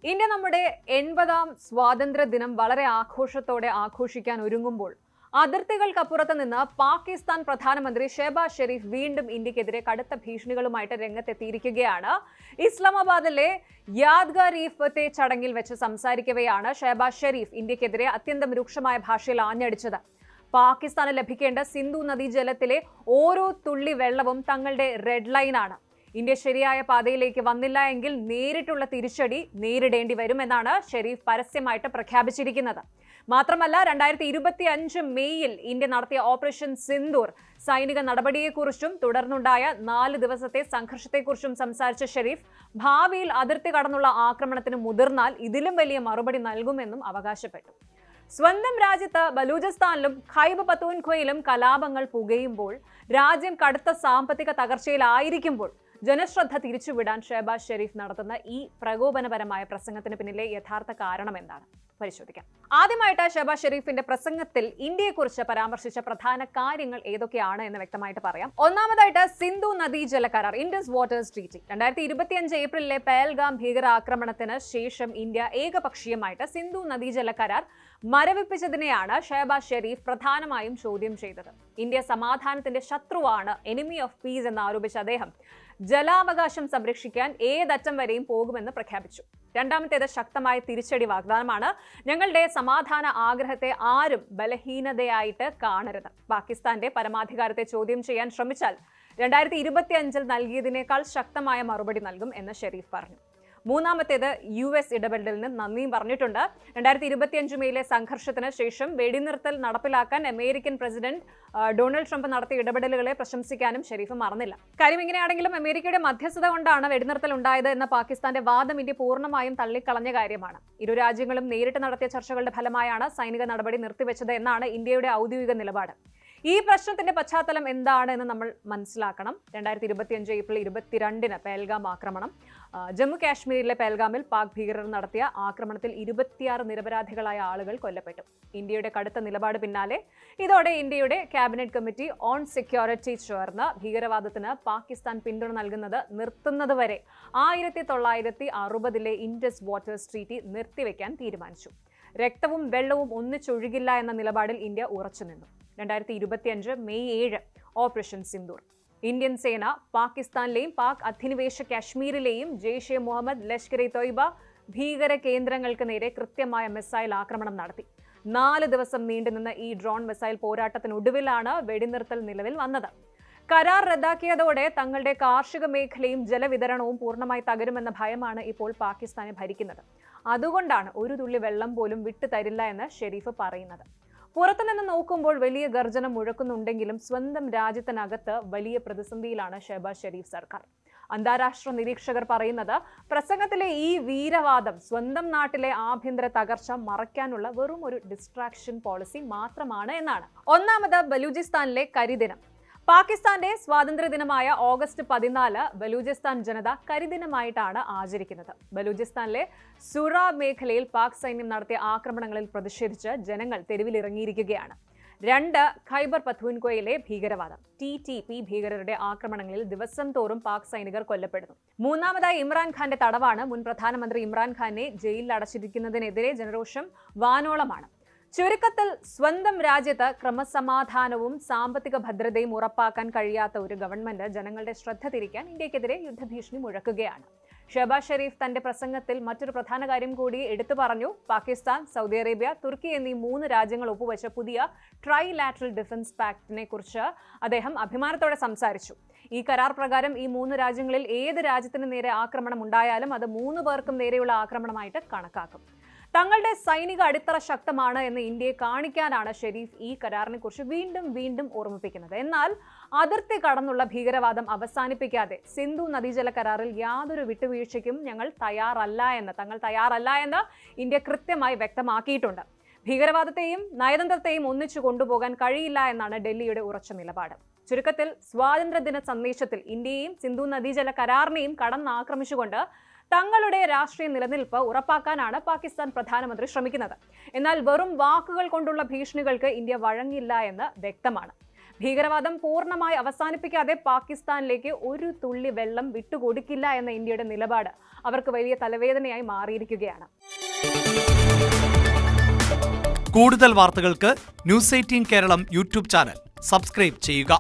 India നമ്മുടെ 80ാം സ്വാതന്ത്ര്യ ദിനം വളരെ ആഘോഷത്തോടെ ആഘോഷിക്കാൻ ഒരുങ്ങുമ്പോൾ അതിർത്തികൾക്കപ്പുറത്ത് നിന്ന് പാകിസ്ഥാൻ പ്രധാനമന്ത്രി ഷെഹബാസ് ഷെരീഫ് വീണ്ടും ഇന്ത്യക്കെതിരെ കടുത്ത ഭീഷണികളുമായിട്ട് രംഗത്തെത്തിയിരിക്കുകയാണ്. ഇസ്ലാമാബാദിലെ യാദ്ഗാർ ഇ ഫതേ ചടങ്ങിൽ വെച്ച് സംസാരിക്കവെയാണ് ഷെഹബാസ് ഷെരീഫ് ഇന്ത്യക്കെതിരെ അത്യന്തം രൂക്ഷമായ ഭാഷയിൽ ആഞ്ഞടിച്ചത്. പാകിസ്ഥാന് ലഭിക്കേണ്ട സിന്ധു നദീജലത്തിലെ ഓരോ തുള്ളി വെള്ളവും തങ്ങളുടെ റെഡ് ലൈനാണ്. ഇന്ത്യ ശരിയായ പാതയിലേക്ക് വന്നില്ല എങ്കിൽ നേരിട്ടുള്ള തിരിച്ചടി നേരിടേണ്ടി വരുമെന്നാണ് ഷെരീഫ് പരസ്യമായിട്ട് പ്രഖ്യാപിച്ചിരിക്കുന്നത്. മാത്രമല്ല 2025 മെയ്യിൽ ഇന്ത്യ നടത്തിയ ഓപ്പറേഷൻ സിന്ദൂർ സൈനിക നടപടിയെക്കുറിച്ചും തുടർന്നുണ്ടായ 4 ദിവസത്തെ സംഘർഷത്തെക്കുറിച്ചും സംസാരിച്ച ഷെരീഫ് ഭാവിയിൽ അതിർത്തി കടന്നുള്ള ആക്രമണത്തിന് മുതിർന്നാൽ ഇതിലും വലിയ മറുപടി നൽകുമെന്നും അവകാശപ്പെട്ടു. സ്വന്തം രാജ്യത്ത് ബലൂചിസ്ഥാനിലും ഖൈബർ പഖ്തൂൺഖ്വയിലും കലാപങ്ങൾ പുകയുമ്പോൾ രാജ്യം കടുത്ത സാമ്പത്തിക തകർച്ചയിലായിരിക്കുമ്പോൾ ജനശ്രദ്ധ തിരിച്ചുവിടാൻ ഷെഹബാസ് ഷെരീഫ് നടത്തുന്ന ഈ പ്രകോപനപരമായ പ്രസംഗത്തിന് പിന്നിലെ യഥാർത്ഥ കാരണം എന്താണ് പരിശോധിക്കാം. ആദ്യമായിട്ട് ഷെഹബാസ് ഷെരീഫിന്റെ പ്രസംഗത്തിൽ ഇന്ത്യയെക്കുറിച്ച് പരാമർശിച്ച പ്രധാന കാര്യങ്ങൾ ഏതൊക്കെയാണ് എന്ന് വ്യക്തമായിട്ട് പറയാം. ഒന്നാമതായിട്ട് സിന്ധു നദീജല കരാർ, ഇൻഡസ് വാട്ടേഴ്സ് ട്രീറ്റി. 2025 ഏപ്രിലിലെ പഹൽഗാം ഭീകരാക്രമണത്തിന് ശേഷം ഇന്ത്യ ഏകപക്ഷീയമായിട്ട് സിന്ധു നദീജല കരാർ മരവിപ്പിച്ചതിനെയാണ് ഷെഹബാസ് ഷെരീഫ് പ്രധാനമായും ചോദ്യം ചെയ്തത്. ഇന്ത്യ സമാധാനത്തിന്റെ ശത്രുവാണ്, എനിമി ഓഫ് പീസ് എന്ന് ആരോപിച്ച അദ്ദേഹം ജലാവകാശം സംരക്ഷിക്കാൻ ഏതറ്റം വരെയും പോകുമെന്ന് പ്രഖ്യാപിച്ചു. രണ്ടാമത്തേത് ശക്തമായ തിരിച്ചടി വാഗ്ദാനമാണ്. ഞങ്ങളുടെ സമാധാന ആഗ്രഹത്തെ ആരും ബലഹീനതയായിട്ട് കാണരുത്. പാകിസ്ഥാന്റെ പരമാധികാരത്തെ ചോദ്യം ചെയ്യാൻ ശ്രമിച്ചാൽ 2025 നൽകിയതിനേക്കാൾ ശക്തമായ മറുപടി നൽകും എന്ന് ഷെരീഫ് പറഞ്ഞു. മൂന്നാമത്തേത് US ഇടപെടലിന് നന്ദിയും പറഞ്ഞിട്ടുണ്ട്. 2025 മെയിലെ സംഘർഷത്തിന് ശേഷം വെടിനിർത്തൽ നടപ്പിലാക്കാൻ അമേരിക്കൻ പ്രസിഡന്റ് ഡൊണാൾഡ് ട്രംപ് നടത്തിയ ഇടപെടലുകളെ പ്രശംസിക്കാനും ഷെരീഫ് മറന്നില്ല. കാര്യം എങ്ങനെയാണെങ്കിലും അമേരിക്കയുടെ മധ്യസ്ഥത കൊണ്ടാണ് വെടിനിർത്തൽ ഉണ്ടായത് എന്ന പാകിസ്ഥാന്റെ വാദം ഇന്ത്യ പൂർണ്ണമായും തള്ളിക്കളഞ്ഞ കാര്യമാണ്. ഇരു രാജ്യങ്ങളും നേരിട്ട് നടത്തിയ ചർച്ചകളുടെ ഫലമായാണ് സൈനിക നടപടി നിർത്തിവെച്ചത് എന്നാണ് ഇന്ത്യയുടെ ഔദ്യോഗിക നിലപാട്. ഈ പ്രശ്നത്തിന്റെ പശ്ചാത്തലം എന്താണ് എന്ന് നമ്മൾ മനസ്സിലാക്കണം. 2025 ഏപ്രിൽ 22 പഹൽഗാം ആക്രമണം. ജമ്മു കാശ്മീരിലെ പഹൽഗാമിൽ പാക് ഭീകരർ നടത്തിയ ആക്രമണത്തിൽ 26 നിരപരാധികളായ ആളുകൾ കൊല്ലപ്പെട്ടു. ഇന്ത്യയുടെ കടുത്ത നിലപാട് പിന്നാലെ ഇതോടെ ഇന്ത്യയുടെ ക്യാബിനറ്റ് കമ്മിറ്റി ഓൺ സെക്യൂരിറ്റി ചേർന്ന് ഭീകരവാദത്തിന് പാകിസ്ഥാൻ പിന്തുണ നൽകുന്നത് നിർത്തുന്നതുവരെ 1960 ഇൻഡസ് വാട്ടേഴ്സ് ട്രീറ്റി നിർത്തിവെക്കാൻ തീരുമാനിച്ചു. രക്തവും വെള്ളവും ഒന്നിച്ചൊഴുകില്ല എന്ന നിലപാടിൽ ഇന്ത്യ ഉറച്ചുനിന്നു. 2025 മെയ് 7 ഓപ്പറേഷൻ സിന്ദൂർ. ഇന്ത്യൻ സേന പാകിസ്ഥാനിലെയും പാക് അധിനിവേശ കാശ്മീരിലെയും ജെയ്ഷെ മുഹമ്മദ്, ലഷ്കർ-ഇ തോയ്ബ ഭീകര കേന്ദ്രങ്ങൾക്ക് നേരെ കൃത്യമായ മിസൈൽ ആക്രമണം നടത്തി. 4 ദിവസം നീണ്ടുനിന്ന ഈ ഡ്രോൺ മിസൈൽ പോരാട്ടത്തിനൊടുവിലാണ് വെടിനിർത്തൽ നിലവിൽ വന്നത്. കരാർ റദ്ദാക്കിയതോടെ തങ്ങളുടെ കാർഷിക മേഖലയും ജലവിതരണവും പൂർണ്ണമായി തകരുമെന്ന ഭയമാണ് ഇപ്പോൾ പാകിസ്ഥാനെ ഭരിക്കുന്നത്. അതുകൊണ്ടാണ് ഒരു തുള്ളി വെള്ളം പോലും വിട്ടുതരില്ല എന്ന് ഷെരീഫ് പറയുന്നത്. പുറത്തുനിന്ന് നോക്കുമ്പോൾ വലിയ ഗർജനം മുഴക്കുന്നുണ്ടെങ്കിലും സ്വന്തം രാജ്യത്തിനകത്ത് വലിയ പ്രതിസന്ധിയിലാണ് ഷെഹബാസ് ഷെരീഫ് സർക്കാർ. അന്താരാഷ്ട്ര നിരീക്ഷകർ പറയുന്നത് പ്രസംഗത്തിലെ ഈ വീരവാദം സ്വന്തം നാട്ടിലെ ആഭ്യന്തര തകർച്ച മറയ്ക്കാനുള്ള വെറും ഒരു ഡിസ്ട്രാക്ഷൻ പോളിസി മാത്രമാണ് എന്നാണ്. ഒന്നാമത് ബലൂചിസ്ഥാനിലെ കരിദിനം. പാകിസ്ഥാന്റെ സ്വാതന്ത്ര്യ ദിനമായ ഓഗസ്റ്റ് 14 ബലൂചിസ്ഥാൻ ജനത കരിദിനമായിട്ടാണ് ആചരിക്കുന്നത്. ബലൂചിസ്ഥാനിലെ സുറ മേഖലയിൽ പാക് സൈന്യം നടത്തിയ ആക്രമണങ്ങളിൽ പ്രതിഷേധിച്ച് ജനങ്ങൾ തെരുവിലിറങ്ങിയിരിക്കുകയാണ്. 2 ഖൈബർ പഖ്തൂൺഖ്വയിലെ ഭീകരവാദം. TTP ഭീകരരുടെ ആക്രമണങ്ങളിൽ ദിവസം തോറും പാക് സൈനികർ കൊല്ലപ്പെടുന്നു. മൂന്നാമതായി ഇമ്രാൻഖാന്റെ തടവാണ്. മുൻ പ്രധാനമന്ത്രി ഇമ്രാൻഖാനെ ജയിലിൽ അടച്ചിരിക്കുന്നതിനെതിരെ ജനരോഷം വാനോളമാണ്. ചുരുക്കത്തിൽ സ്വന്തം രാജ്യത്ത് ക്രമസമാധാനവും സാമ്പത്തിക ഭദ്രതയും ഉറപ്പാക്കാൻ കഴിയാത്ത ഒരു ഗവൺമെന്റ് ജനങ്ങളുടെ ശ്രദ്ധ തിരിക്കാൻ ഇന്ത്യക്കെതിരെ യുദ്ധഭീഷണി മുഴക്കുകയാണ്. ഷെഹബാസ് ഷെരീഫ് തന്റെ പ്രസംഗത്തിൽ മറ്റൊരു പ്രധാന കാര്യം കൂടി എടുത്തു പറഞ്ഞു. പാകിസ്ഥാൻ, സൗദി അറേബ്യ, തുർക്കി എന്നീ 3 രാജ്യങ്ങൾ ഒപ്പുവെച്ച പുതിയ ട്രൈലാറ്ററൽ ഡിഫൻസ് പാക്ടിനെ കുറിച്ച് അദ്ദേഹം അഭിമാനത്തോടെ സംസാരിച്ചു. ഈ കരാർ പ്രകാരം ഈ 3 രാജ്യങ്ങളിൽ ഏത് രാജ്യത്തിന് നേരെ ആക്രമണം ഉണ്ടായാലും അത് 3 പേർക്കും നേരെയുള്ള ആക്രമണമായിട്ട് കണക്കാക്കും. തങ്ങളുടെ സൈനിക അടിത്തറ ശക്തമാണ് എന്ന് ഇന്ത്യയെ കാണിക്കാനാണ് ഷെരീഫ് ഈ കരാറിനെ കുറിച്ച് വീണ്ടും ഓർമ്മിപ്പിക്കുന്നത്. എന്നാൽ അതിർത്തി കടന്നുള്ള ഭീകരവാദം അവസാനിപ്പിക്കാതെ സിന്ധു നദീജല കരാറിൽ യാതൊരു വിട്ടുവീഴ്ചയ്ക്കും തങ്ങൾ തയ്യാറല്ല എന്ന് ഇന്ത്യ കൃത്യമായി വ്യക്തമാക്കിയിട്ടുണ്ട്. ഭീകരവാദത്തെയും നയതന്ത്രത്തെയും ഒന്നിച്ചു കൊണ്ടുപോകാൻ കഴിയില്ല എന്നാണ് ഡൽഹിയുടെ ഉറച്ച നിലപാട്. ചുരുക്കത്തിൽ സ്വാതന്ത്ര്യദിന സന്ദേശത്തിൽ ഇന്ത്യയെയും സിന്ധു നദീജല കരാറിനെയും കടന്നാക്രമിച്ചുകൊണ്ട് തങ്ങളുടെ രാഷ്ട്രീയ നിലനിൽപ്പ് ഉറപ്പാക്കാനാണ് പാകിസ്ഥാൻ പ്രധാനമന്ത്രി ശ്രമിക്കുന്നത്. എന്നാൽ വെറും വാക്കുകൾ കൊണ്ടുള്ള ഭീഷണികൾക്ക് ഇന്ത്യ വഴങ്ങില്ല എന്ന് വ്യക്തമാണ്. ഭീകരവാദം പൂർണ്ണമായി അവസാനിപ്പിക്കാതെ പാകിസ്ഥാനിലേക്ക് ഒരു തുള്ളി വെള്ളം വിട്ടുകൊടുക്കില്ല എന്ന ഇന്ത്യയുടെ നിലപാട് അവർക്ക് വലിയ തലവേദനയായി മാറിയിരിക്കുകയാണ്. കൂടുതൽ വാർത്തകൾക്ക് news 18 Keralam YouTube channel subscribe ചെയ്യുക.